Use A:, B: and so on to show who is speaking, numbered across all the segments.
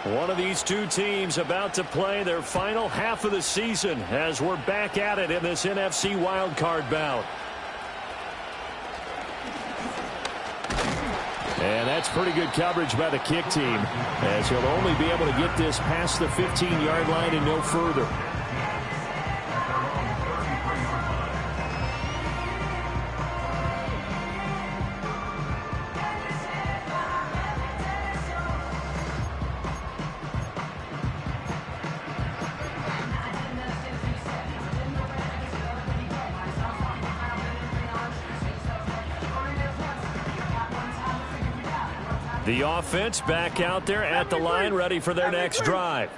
A: One of these two teams about to play their final half of the season as we're back at it in this NFC wildcard bout. And that's pretty good coverage by the kick team, as he'll only be able to get this past the 15-yard line and no further. The offense back out there at the line, ready for their next drive.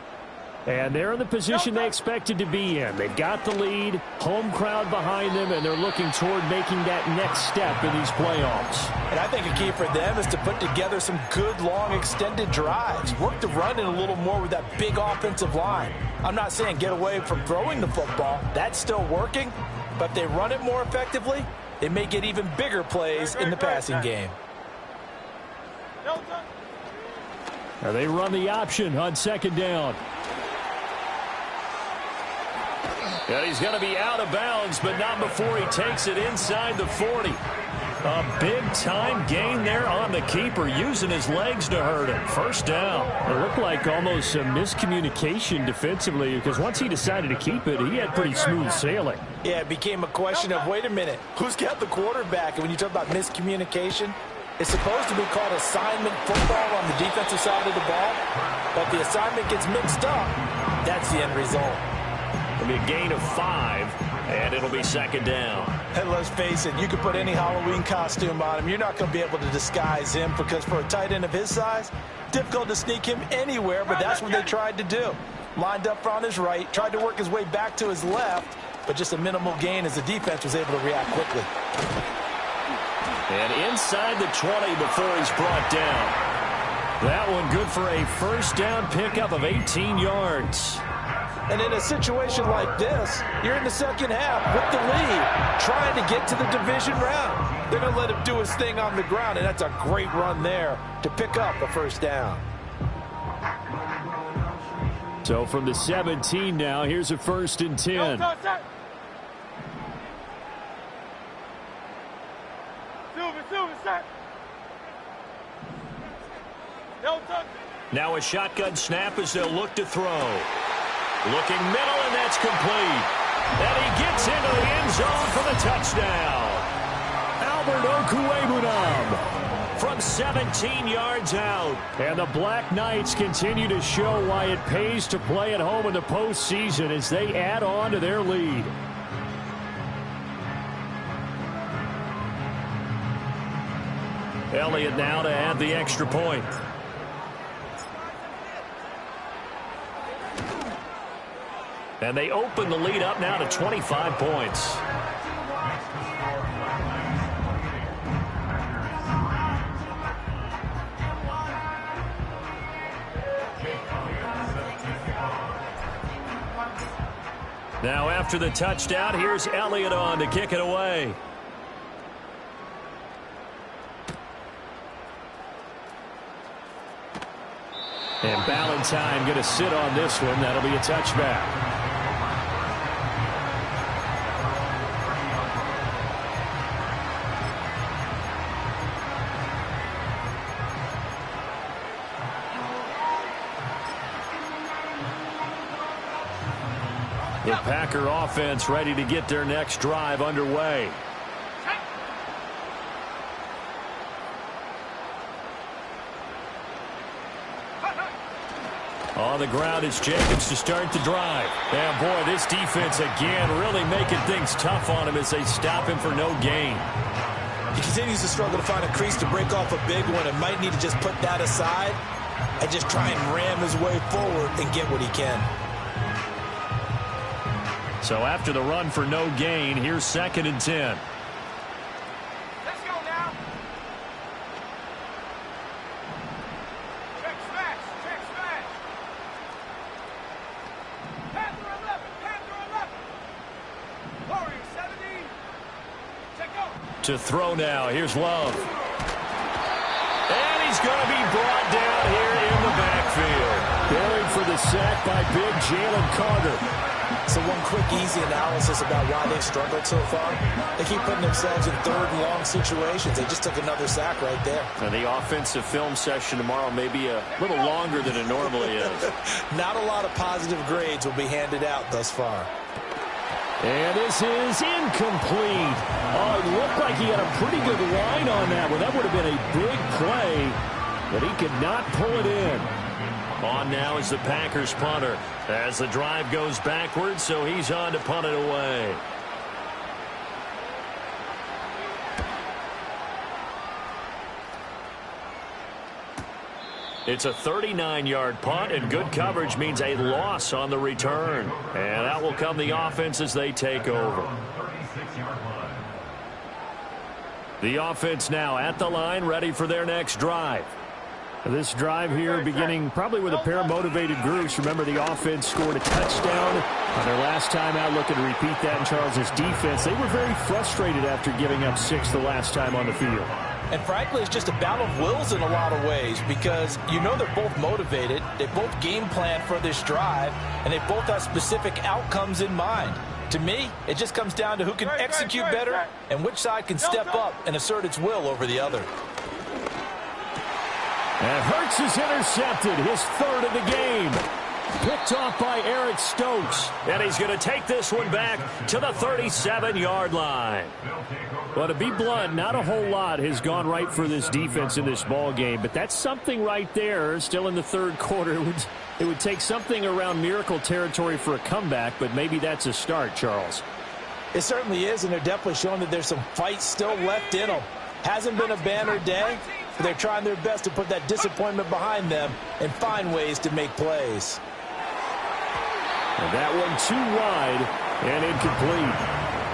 A: And they're in the position they expected to be in. They've got the lead, home crowd behind them, and they're looking toward making that next step in these playoffs.
B: And I think a key for them is to put together some good, long, extended drives. Work the run in a little more with that big offensive line. I'm not saying get away from throwing the football. That's still working. But if they run it more effectively, they may get even bigger plays in the passing game.
A: Now they run the option on second down. And he's going to be out of bounds, but not before he takes it inside the 40. A big-time gain there on the keeper, using his legs to hurt him. First down. It looked like almost some miscommunication defensively, because once he decided to keep it, he had pretty smooth sailing.
B: Yeah, it became a question of, wait a minute, who's got the quarterback? And when you talk about miscommunication, it's supposed to be called assignment football on the defensive side of the ball, but the assignment gets mixed up. That's the end result.
A: It'll be a gain of 5, and it'll be second down.
B: And let's face it, you can put any Halloween costume on him. You're not going to be able to disguise him, because for a tight end of his size, difficult to sneak him anywhere, but that's what they tried to do. Lined up on his right, tried to work his way back to his left, but just a minimal gain as the defense was able to react quickly.
A: And inside the 20 before he's brought down. That one good for a first down pickup of 18 yards.
B: And in a situation like this, you're in the second half with the lead, trying to get to the division round. They're going to let him do his thing on the ground, and that's a great run there to pick up a first down.
A: So from the 17 now, here's a 1st and 10. Now a shotgun snap as they'll look to throw. Looking middle, and that's complete. And he gets into the end zone for the touchdown. Albert Okwuegbunam from 17 yards out. And the Black Knights continue to show why it pays to play at home in the postseason as they add on to their lead. Elliott now to add the extra point. And they open the lead up now to 25 points. Now after the touchdown, here's Elliott on to kick it away. And Ballantyne going to sit on this one. That'll be a touchback. The Packer offense ready to get their next drive underway. On the ground is Jacobs to start the drive. And boy, this defense again really making things tough on him as they stop him for no gain.
B: He continues to struggle to find a crease to break off a big one, and might need to just put that aside and just try and ram his way forward and get what he can.
A: So after the run for no gain, here's 2nd and 10.
C: Let's go now. Check smash. Panther 11. Warrior 70. Check out.
A: To throw now, here's Love. And he's going to be brought down here in the backfield. sack by big Jalen Carter.
B: So one quick, easy analysis about why they've struggled so far. They keep putting themselves in third and long situations. They just took another sack right there.
A: And the offensive film session tomorrow may be a little longer than it normally is.
B: Not a lot of positive grades will be handed out thus far.
A: And this is incomplete. Oh, it looked like he had a pretty good line on that one. That would have been a big play, but he could not pull it in. On now is the Packers punter as the drive goes backwards, so he's on to punt it away. It's a 39-yard punt, and good coverage means a loss on the return. And that will come the offense as they take over. The offense now at the line, ready for their next drive. This drive here beginning probably with a pair of motivated groups. Remember, the offense scored a touchdown on their last time out, looking to repeat that in Charles' defense. They were very frustrated after giving up 6 the last time on the field.
B: And frankly, it's just a battle of wills in a lot of ways because you know they're both motivated, they both game plan for this drive, and they both have specific outcomes in mind. To me, it just comes down to who can execute better and which side can step up and assert its will over the other.
A: And Hurts is intercepted, his third of the game. Picked off by Eric Stokes. And he's going to take this one back to the 37-yard line. Well, to be blunt, not a whole lot has gone right for this defense in this ball game, but that's something right there. Still in the third quarter. It would take something around miracle territory for a comeback, but maybe that's a start, Charles.
B: It certainly is, and they're definitely showing that there's some fight still left in them. Hasn't been a banner day, but they're trying their best to put that disappointment behind them and find ways to make plays.
A: And that one too wide and incomplete.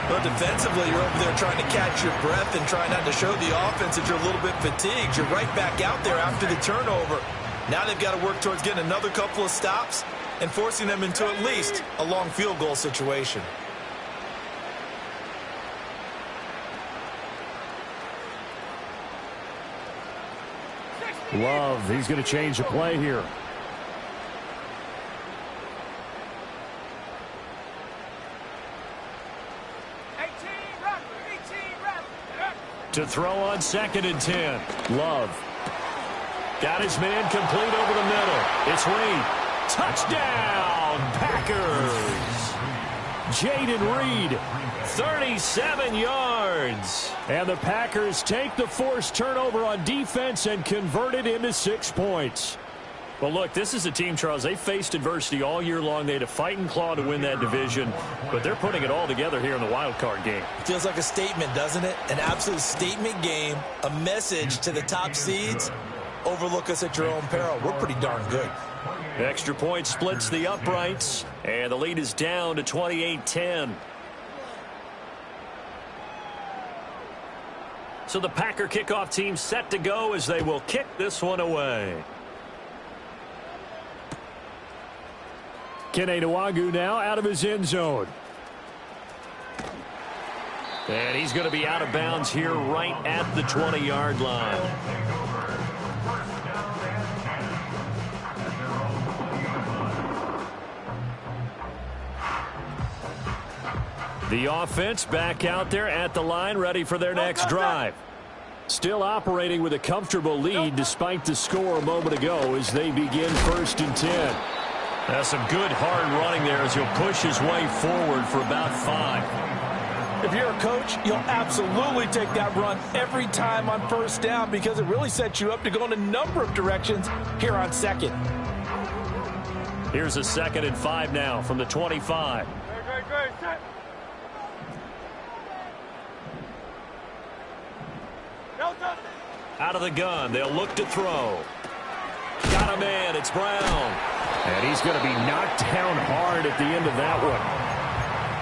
B: Well, defensively, you're over there trying to catch your breath and try not to show the offense that you're a little bit fatigued. You're right back out there after the turnover. Now they've got to work towards getting another couple of stops and forcing them into at least a long field goal situation.
A: Love, he's going to change the play here. To throw on 2nd and 10. Love. Got his man complete over the middle. It's Reed. Touchdown, Packers. Jaden Reed, 37 yards. And the Packers take the forced turnover on defense and convert it into 6 points. Well, look, this is a team, Charles, they faced adversity all year long. They had to fight and claw to win that division, but they're putting it all together here in the wild card game.
B: Feels like a statement, doesn't it? An absolute statement game, a message to the top seeds. Overlook us at your own peril. We're pretty darn good.
A: Extra point splits the uprights, and the lead is down to 28-10. So the Packer kickoff team set to go as they will kick this one away. Kene Nwangwu now out of his end zone. And he's going to be out of bounds here right at the 20-yard line. The offense back out there at the line, ready for their next drive. Still operating with a comfortable lead despite the score a moment ago as they begin 1st and 10. That's some good hard running there as he'll push his way forward for about 5.
B: If you're a coach, you'll absolutely take that run every time on 1st down because it really sets you up to go in a number of directions here on 2nd.
A: Here's a 2nd and 5 now from the 25.
C: Great. Set.
A: Out of the gun, they'll look to throw. Got a man, it's Brown. And he's going to be knocked down hard at the end of that one.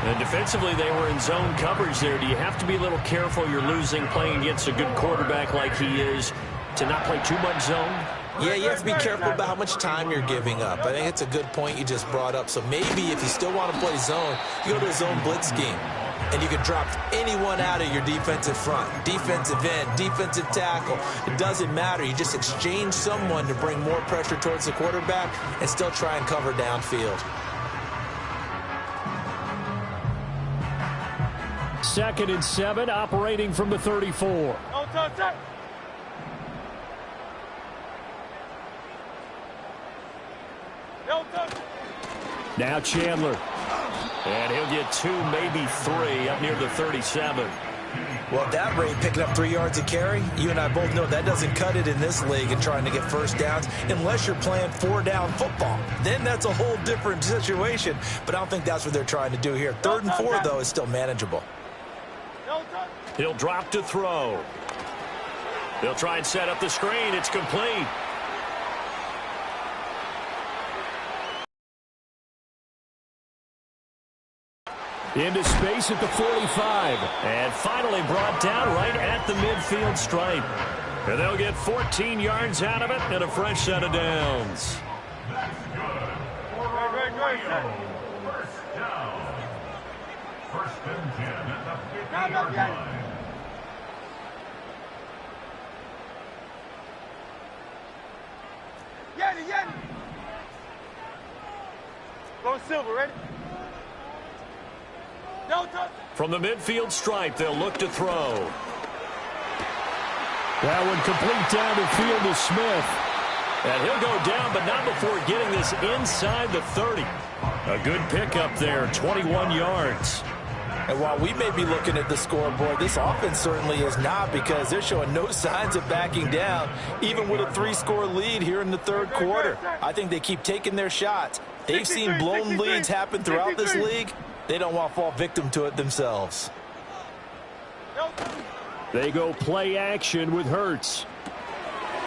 A: And defensively, they were in zone coverage there. Do you have to be a little careful? You're losing playing against a good quarterback like he is to not play too much zone?
B: Yeah, you have to be careful about how much time you're giving up. I think it's a good point you just brought up. So maybe if you still want to play zone, you go to a zone blitz scheme. and you can drop anyone out of your defensive front. Defensive end, defensive tackle. It doesn't matter. You just exchange someone to bring more pressure towards the quarterback and still try and cover downfield.
A: 2nd and 7, operating from the 34. Now Chandler. And he'll get 2, maybe 3 up near the 37.
B: Well, at that rate, picking up 3 yards a carry, you and I both know that doesn't cut it in this league and trying to get first downs unless you're playing 4-down football. Then that's a whole different situation, but I don't think that's what they're trying to do here. 3rd and 4, though, is still manageable.
A: He'll drop to throw. They'll try and set up the screen. It's complete. Into space at the 45. And finally brought down right at the midfield stripe. And they'll get 14 yards out of it and a fresh set of downs.
C: First down. 1st and 10 at the 50-yard line. Yeti. Go Silver, ready?
A: From the midfield stripe, they'll look to throw. That one complete down the field to Smith. And he'll go down, but not before getting this inside the 30. A good pickup there, 21 yards.
B: And while we may be looking at the scoreboard, this offense certainly is not, because they're showing no signs of backing down, even with a 3-score lead here in the 3rd quarter. I think they keep taking their shots. They've seen blown leads happen throughout this league. They don't want to fall victim to it themselves.
A: They go play action with Hurts.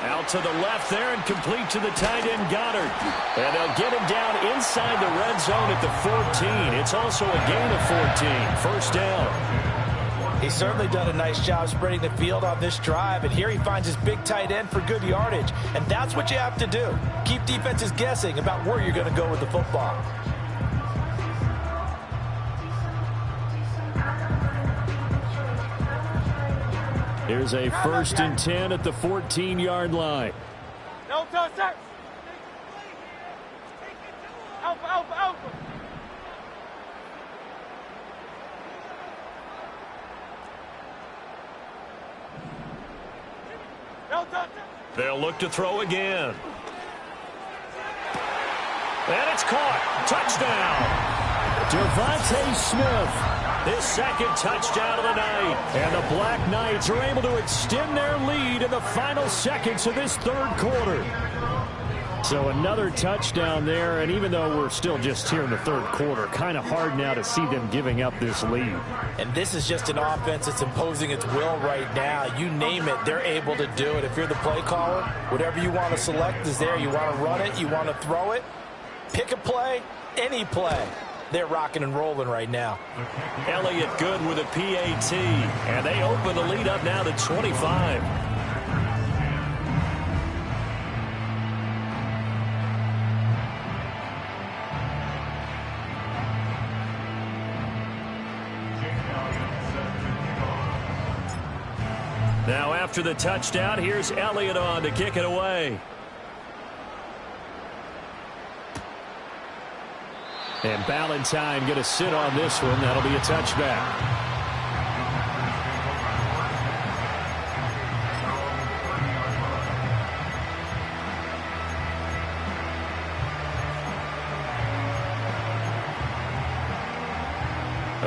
A: Out to the left there and complete to the tight end Goddard. And they'll get him down inside the red zone at the 14. It's also a gain of 14. First down.
B: He's certainly done a nice job spreading the field on this drive. And here he finds his big tight end for good yardage. And that's what you have to do. Keep defenses guessing about where you're going to go with the football.
A: Here's a 1st and 10 at the 14-yard line.
C: No touch, sir. Alpha. No touch.
A: They'll look to throw again. And it's caught. Touchdown. Devontae Smith. His 2nd touchdown of the night. And the Black Knights are able to extend their lead in the final seconds of this 3rd quarter. So another touchdown there, and even though we're still just here in the 3rd quarter, kind of hard now to see them giving up this lead.
B: And this is just an offense that's imposing its will right now. You name it, they're able to do it. If you're the play caller, whatever you want to select is there. You want to run it, you want to throw it, pick a play, any play. They're rocking and rolling right now.
A: Elliott good with a PAT, and they open the lead up now to 25. Now after the touchdown, here's Elliott on to kick it away. And Ballantyne going to sit on this one. That'll be a touchback.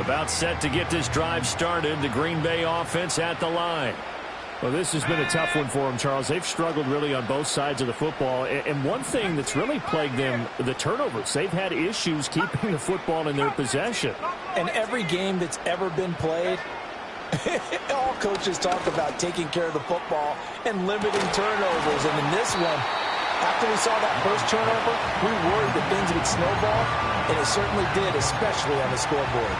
A: About set to get this drive started. The Green Bay offense at the line. Well, this has been a tough one for them, Charles. They've struggled really on both sides of the football. And one thing that's really plagued them, the turnovers. They've had issues keeping the football in their possession.
B: And every game that's ever been played, all coaches talk about taking care of the football and limiting turnovers. And in this one, after we saw that first turnover, we worried that things would snowball, and it certainly did, especially on the scoreboard.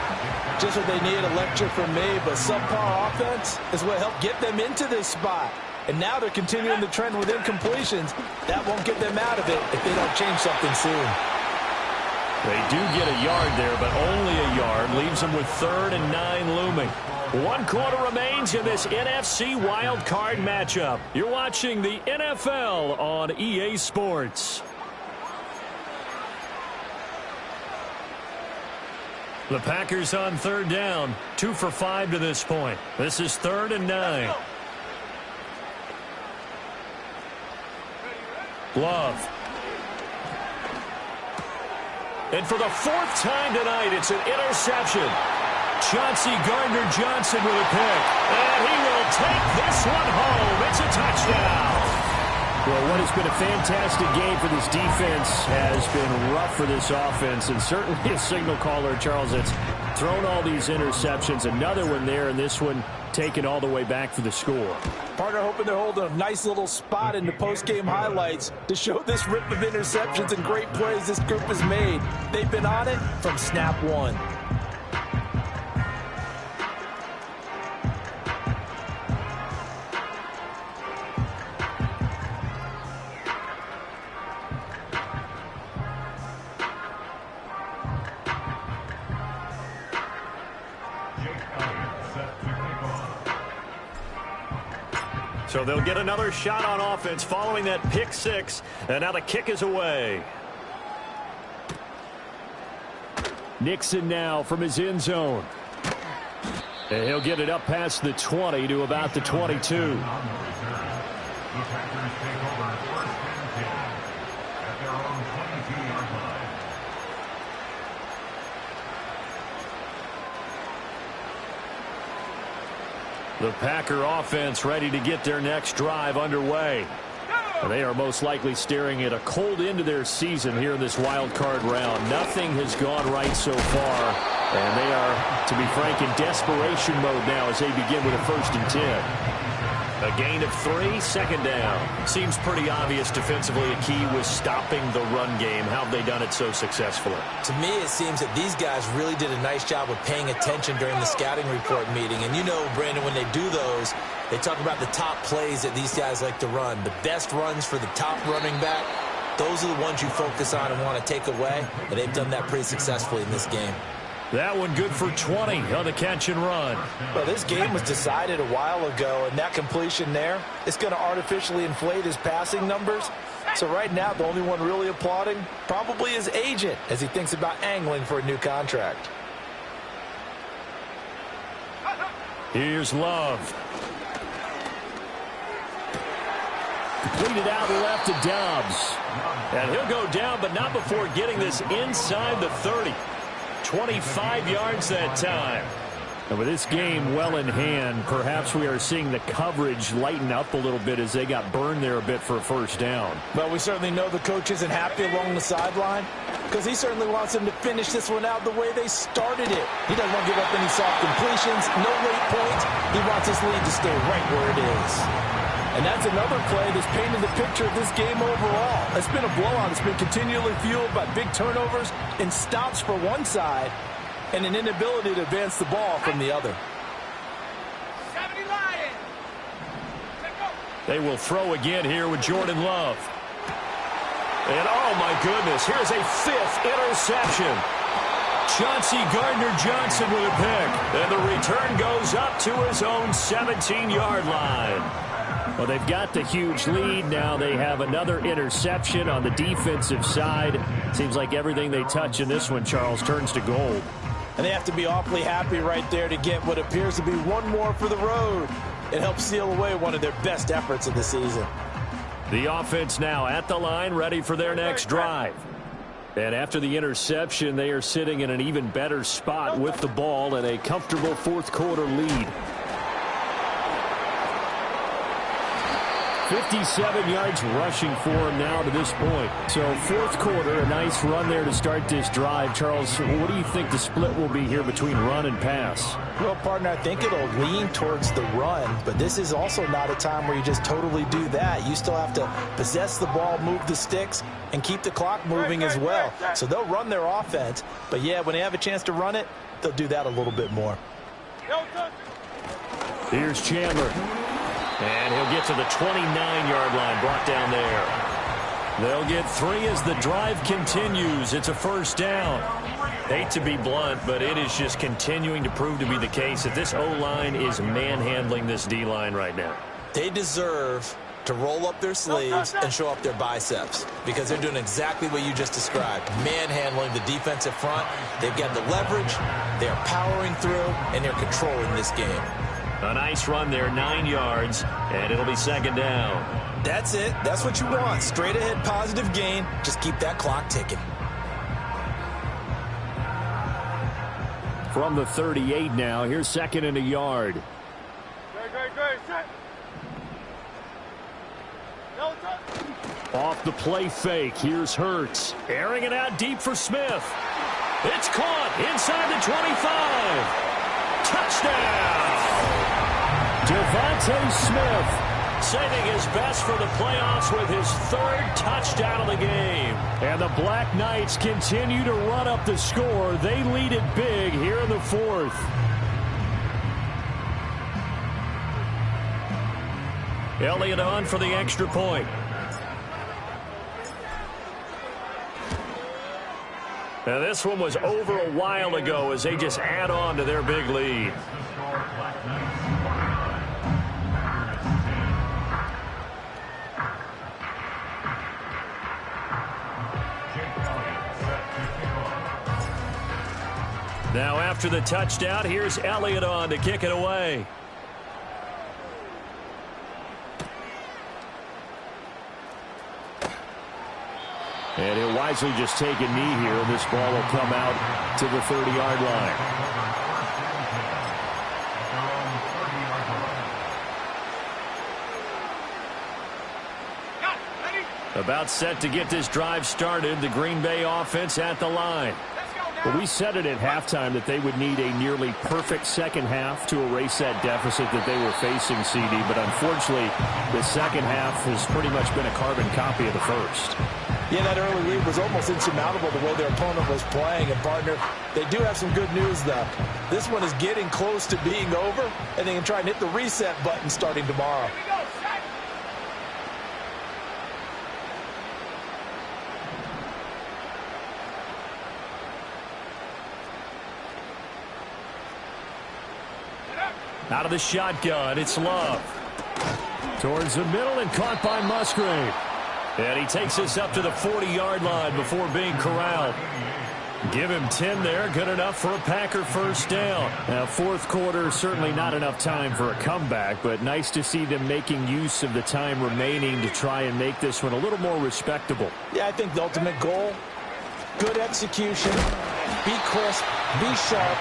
B: Just what they needed, a lecture from me, but subpar offense is what helped get them into this spot. And now they're continuing the trend with incompletions. That won't get them out of it if they don't change something soon.
A: They do get a yard there, but only a yard. Leaves them with 3rd and 9 looming. 1 quarter remains in this NFC Wild Card matchup. You're watching the NFL on EA Sports. The Packers on 3rd down. 2 for 5 to this point. This is 3rd and 9. Love. And for the 4th time tonight, it's an interception. Chauncey Gardner-Johnson with a pick. And he will take this one home. It's a touchdown. Well, what has been a fantastic game for this defense has been rough for this offense. And certainly a signal caller, Charles, that's thrown all these interceptions. Another one there, and this one taken all the way back for the score.
B: Partner hoping they're holding a nice little spot in the post-game highlights to show this rip of interceptions and great plays this group has made. They've been on it from snap one.
A: So they'll get another shot on offense following that pick 6. And now the kick is away. Nixon now from his end zone. And he'll get it up past the 20 to about the 22. The Packer offense ready to get their next drive underway. They are most likely staring at a cold end to their season here in this wild card round. Nothing has gone right so far, and they are, to be frank, in desperation mode now as they begin with a 1st and 10. A gain of 3, 2nd down. Seems pretty obvious defensively a key was stopping the run game. How have they done it so successfully?
B: To me, it seems that these guys really did a nice job of paying attention during the scouting report meeting. And you know, Brandon, when they do those, they talk about the top plays that these guys like to run. The best runs for the top running back, those are the ones you focus on and want to take away. And they've done that pretty successfully in this game.
A: That one good for 20 on the catch and run.
B: Well, this game was decided a while ago, and that completion there, it's going to artificially inflate his passing numbers. So right now, the only one really applauding probably his agent as he thinks about angling for a new contract.
A: Here's Love. Completed out left to Dobbs. And he'll go down, but not before getting this inside the 30. 25 yards that time. And with this game well in hand, perhaps we are seeing the coverage lighten up a little bit as they got burned there a bit for a 1st down.
B: Well, we certainly know the coach isn't happy along the sideline because he certainly wants them to finish this one out the way they started it. He doesn't want to give up any soft completions, no late points. He wants his lead to stay right where it is. And that's another play that's painted the picture of this game overall. It's been a blowout. It's been continually fueled by big turnovers and stops for one side and an inability to advance the ball from the other.
A: They will throw again here with Jordan Love. And oh my goodness, here's a 5th interception. Chauncey Gardner-Johnson with a pick. And the return goes up to his own 17-yard line. Well, they've got the huge lead. Now they have another interception on the defensive side. Seems like everything they touch in this one, Charles, turns to gold.
B: And they have to be awfully happy right there to get what appears to be one more for the road. It helps seal away one of their best efforts of the season.
A: The offense now at the line, ready for their next drive. And after the interception, they are sitting in an even better spot with the ball and a comfortable 4th quarter lead. 57 yards rushing for him now to this point. So 4th quarter, a nice run there to start this drive. Charles, what do you think the split will be here between run and pass?
B: Well, partner, I think it'll lean towards the run, but this is also not a time where you just totally do that. You still have to possess the ball, move the sticks, and keep the clock moving as well. So they'll run their offense, but yeah, when they have a chance to run it, they'll do that a little bit more.
A: Here's Chandler. And he'll get to the 29-yard line, brought down there. They'll get 3 as the drive continues. It's a first down. Hate to be blunt, but it is just continuing to prove to be the case that this O-line is manhandling this D-line right now.
B: They deserve to roll up their sleeves and show up their biceps because they're doing exactly what you just described, manhandling the defensive front. They've got the leverage, they're powering through, and they're controlling this game.
A: A nice run there, 9 yards, and it'll be second down.
B: That's it. That's what you want. Straight ahead, positive gain. Just keep that clock ticking.
A: From the 38 now, here's second and a yard.
C: Great, set. No touch.
A: Off the play fake, here's Hurts. Airing it out deep for Smith. It's caught inside the 25. Touchdown! Devontae Smith saving his best for the playoffs with his 3rd touchdown of the game. And the Black Knights continue to run up the score. They lead it big here in the 4th. Elliott on for the extra point. Now this one was over a while ago as they just add on to their big lead. Now after the touchdown, here's Elliott on to kick it away. And he'll wisely just take a knee here, and this ball will come out to the 30-yard line. About set to get this drive started, the Green Bay offense at the line. Well, we said it at halftime that they would need a nearly perfect second half to erase that deficit that they were facing, CD. But unfortunately, the second half has pretty much been a carbon copy of the first.
B: Yeah, that early lead was almost insurmountable the way their opponent was playing. And, partner, they do have some good news, though. This one is getting close to being over, and they can try and hit the reset button starting tomorrow.
A: Out of the shotgun, it's Love. Towards the middle and caught by Musgrave. And he takes us up to the 40-yard line before being corralled. Give him 10 there, good enough for a Packer first down. Now, 4th quarter, certainly not enough time for a comeback, but nice to see them making use of the time remaining to try and make this one a little more respectable.
B: Yeah, I think the ultimate goal, good execution, be crisp, be sharp,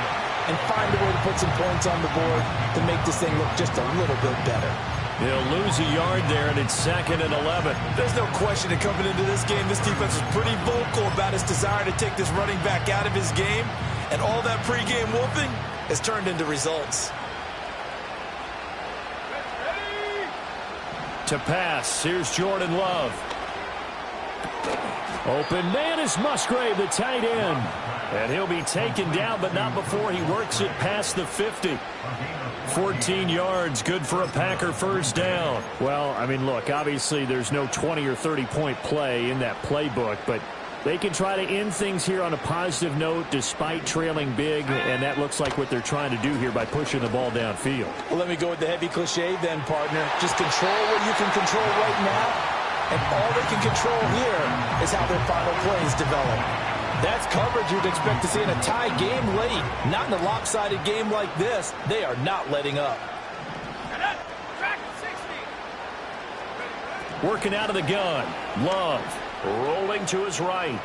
B: and find a way to put some points on the board to make this thing look just a little bit better.
A: He'll lose a yard there, and it's 2nd and 11.
D: There's no question that coming into this game, this defense was pretty vocal about its desire to take this running back out of his game, and all that pregame whooping has turned into results.
A: To pass, here's Jordan Love. Open man is Musgrave, the tight end. And he'll be taken down, but not before he works it past the 50. 14 yards, good for a Packer first down. Well, I mean, look, obviously there's no 20 or 30-point play in that playbook, but they can try to end things here on a positive note despite trailing big, and that looks like what they're trying to do here by pushing the ball downfield.
B: Well, let me go with the heavy cliche then, partner. Just control what you can control right now, and all they can control here is how their final plays develop. That's coverage you'd expect to see in a tie game late. Not in a lopsided game like this. They are not letting up.
A: Working out of the gun. Love rolling to his right.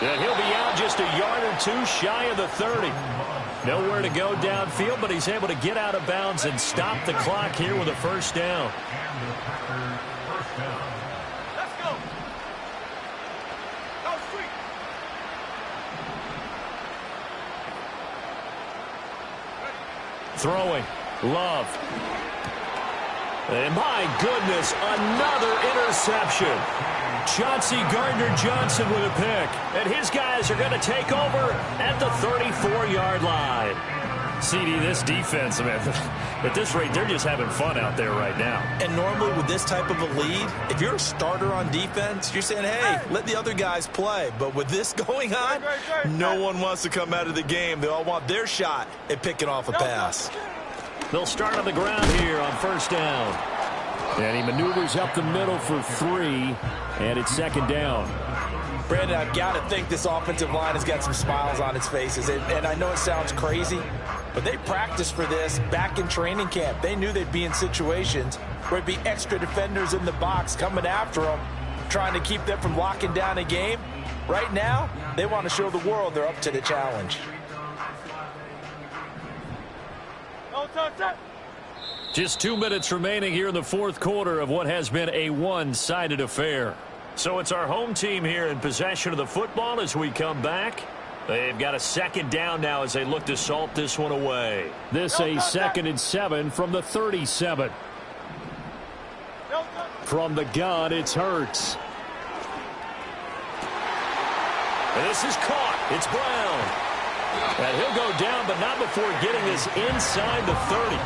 A: And he'll be out just a yard or two shy of the 30. Nowhere to go downfield, but he's able to get out of bounds and stop the clock here with a first down. Throwing. Love. And my goodness, another interception. Chauncey Gardner-Johnson with a pick. And his guys are going to take over at the 34-yard line. CD, this defense, man, at this rate, they're just having fun out there right now.
B: And normally with this type of a lead, if you're a starter on defense, you're saying, hey, let the other guys play. But with this going on,
D: no one wants to come out of the game. They all want their shot at picking off a pass.
A: They'll start on the ground here on first down. And he maneuvers up the middle for 3, and it's second down.
B: Brandon, I've got to think this offensive line has got some smiles on its faces. And I know it sounds crazy, but they practiced for this back in training camp. They knew they'd be in situations where it'd be extra defenders in the box coming after them, trying to keep them from locking down a game. Right now, they want to show the world they're up to the challenge.
A: Just 2 minutes remaining here in the fourth quarter of what has been a one-sided affair. So it's our home team here in possession of the football as we come back. They've got a second down now as they look to salt this one away. This a 2nd and 7 from the 37. From the gun, it's Hurts. And this is caught. It's Brown. And he'll go down, but not before getting this inside the 30.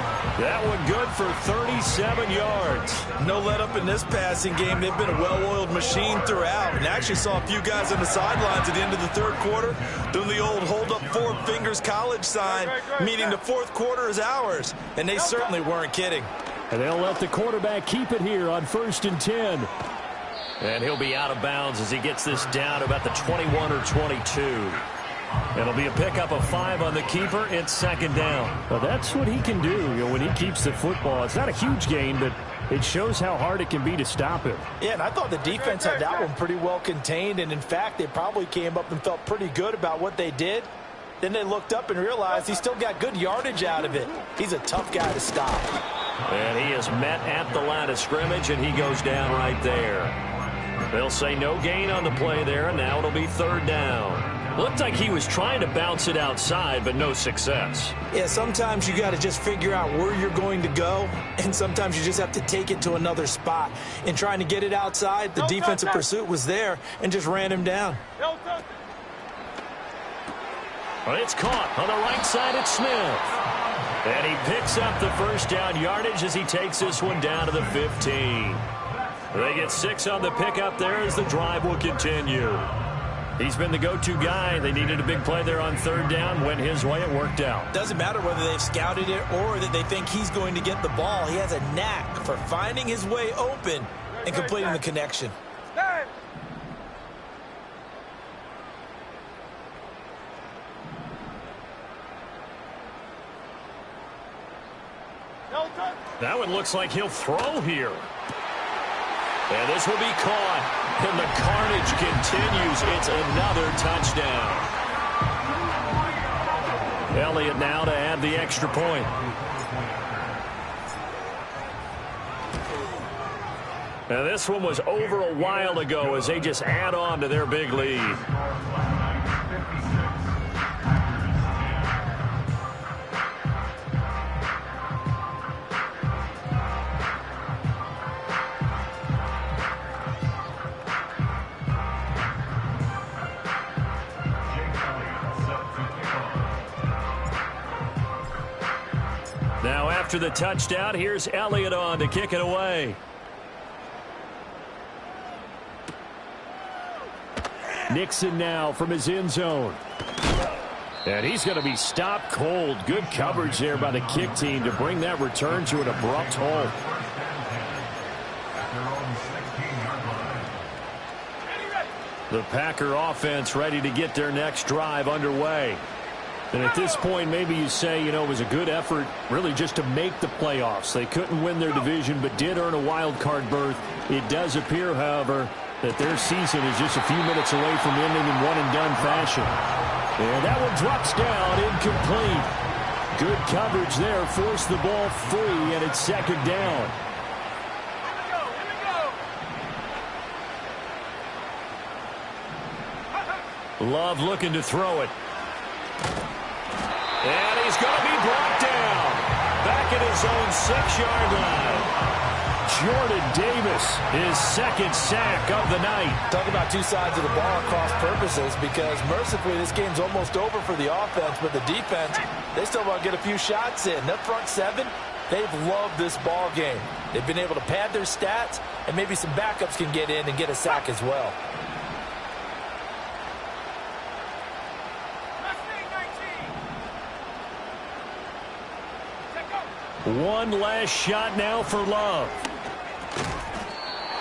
A: That one good for 37 yards.
D: No let up in this passing game. They've been a well-oiled machine throughout. And actually saw a few guys on the sidelines at the end of the third quarter doing the old hold up 4 fingers college sign, meaning the fourth quarter is ours. And they certainly weren't kidding.
A: And they'll let the quarterback keep it here on 1st and 10. And he'll be out of bounds as he gets this down to about the 21 or 22. It'll be a pickup of 5 on the keeper. It's second down.
E: Well, that's what he can do, when he keeps the football. It's not a huge gain, but it shows how hard it can be to stop him.
B: Yeah, and I thought the defense had that one pretty well contained. And, in fact, they probably came up and felt pretty good about what they did. Then they looked up and realized he still got good yardage out of it. He's a tough guy to stop.
A: And he is met at the line of scrimmage, and he goes down right there. They'll say no gain on the play there, and now it'll be third down. Looked like he was trying to bounce it outside, but no success.
B: Yeah, sometimes you got to just figure out where you're going to go, and sometimes you just have to take it to another spot. In trying to get it outside, the defensive pursuit was there and just ran him down.
A: Well, it's caught on the right side. It's Smith. And he picks up the first down yardage as he takes this one down to the 15. They get 6 on the pickup there as the drive will continue. He's been the go-to guy. They needed a big play there on third down. Went his way. It worked out.
B: Doesn't matter whether they've scouted it or that they think he's going to get the ball. He has a knack for finding his way open and completing the connection.
A: That one looks like he'll throw here. And this will be caught. And the carnage continues. It's another touchdown. Elliott now to add the extra point. Now this one was over a while ago as they just add on to their big lead. Now after the touchdown, here's Elliott on to kick it away.
E: Nixon now from his end zone. And he's going to be stopped cold. Good coverage there by the kick team to bring that return to an abrupt halt.
A: The Packer offense ready to get their next drive underway.
E: And at this point, maybe you say, it was a good effort really just to make the playoffs. They couldn't win their division, but did earn a wild card berth. It does appear, however, that their season is just a few minutes away from ending in one-and-done fashion. And that one drops down, incomplete. Good coverage there, forced the ball free, and it's second down.
A: Love looking to throw it. And he's going to be brought down. Back at his own 6-yard line.
E: Jordan Davis, his second sack of the night.
B: Talk about two sides of the ball cross purposes, because mercifully this game's almost over for the offense, but the defense, they still want to get a few shots in. Their front seven, they've loved this ball game. They've been able to pad their stats, and maybe some backups can get in and get a sack as well.
A: One last shot now for Love.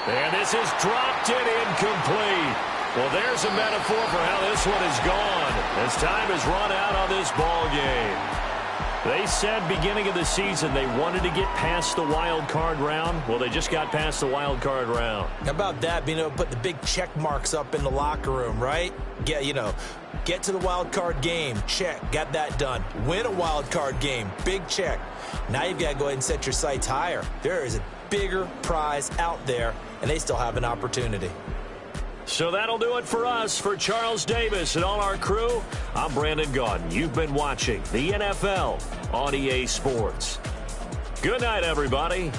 A: And this is dropped and incomplete. Well, there's a metaphor for how this one is gone, as time has run out on this ball game. They said beginning of the season they wanted to get past the wild card round. Well, they just got past the wild card round.
B: How about that, being able to put the big check marks up in the locker room, right? Get to the wild card game, check, got that done. Win a wild card game, big check. Now you've got to go ahead and set your sights higher. There is a bigger prize out there, and they still have an opportunity.
A: So that'll do it for us. For Charles Davis and all our crew, I'm Brandon Gaudin. You've been watching the NFL on EA Sports. Good night, everybody.